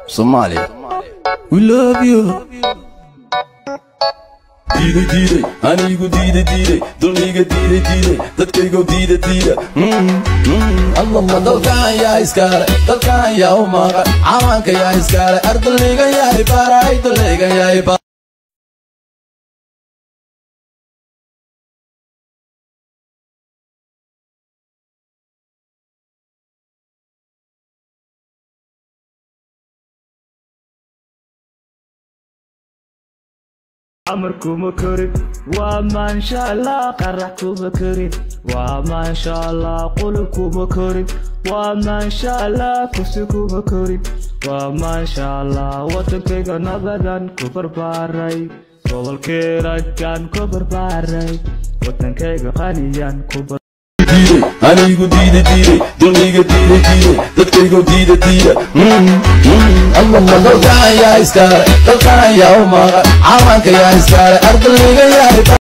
Somalia, we love you. Dide dide, anigu dide dide, duniga dide dide, dadkaygo dide dide. Allah dalkan yaa iskale, dalkan yaa u maqan, cawaanka yaa iskale, ardayga yaa ibaray, daliga yaa ibaray. عمركم كريم وما إن شاء الله قرحكم كريم وما إن شاء الله قلوبكم كريم وما إن شاء الله كفسكم كريم وما إن شاء الله وطنكيغ نبدان كبر باري صولكي كان كبر باري وطنكيغ غنيان كبر anigu dide dide, duniga dide dide, dadkaygo dide dide. Allah dalkan yaa iskale, dalkan yaa u maqan, cawaanka yaa iskale, ardayga yaa ibaray.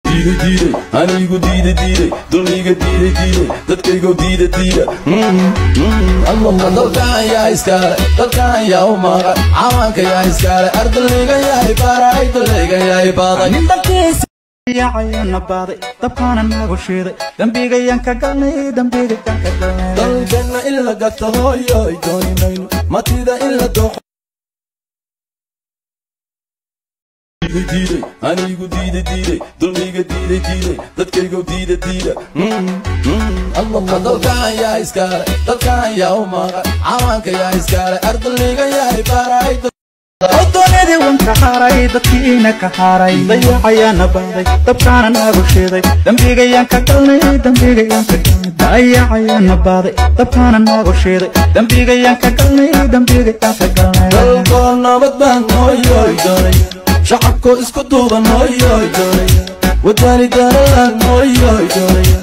Dide dide, anigu dide dide, duniga dide dide, dadkaygo dide dide. Allah dalkan yaa iskale, dalkan yaa u maqan, cawaanka yaa iskale, ardayga yaa ibaray, daliga yaa ibaray. يا نبادي طبعاً ما قشيدي دمبيغا ينكا قلني دمبيغا ينكا قلني دلقنا إلا قطه يا دوني مينو ما تيدا إلا دوخ Dide dide, anigu dide dide, duniga dide dide, dadkaygo dide dide. Allah dalkan yaa iskale, dalkan yaa u maqan, cawaanka yaa iskale, ardayga yaa ibaray. ودوني وانت حاري دكينا كحاري ضيع يا نبادي طبعاً ما قشيدي دمبيغا ينكا قلني دمبيغا ينكا قلني ضيع يا نبادي طبعاً ما قشيدي دمبيغا ينكا قلني دمبيغا ينكا قلني dalkoona badbaan hooyoy doonaya, shacabko isku duuban hooyoy doonaya, wadani daralaan hooyoy doonaya.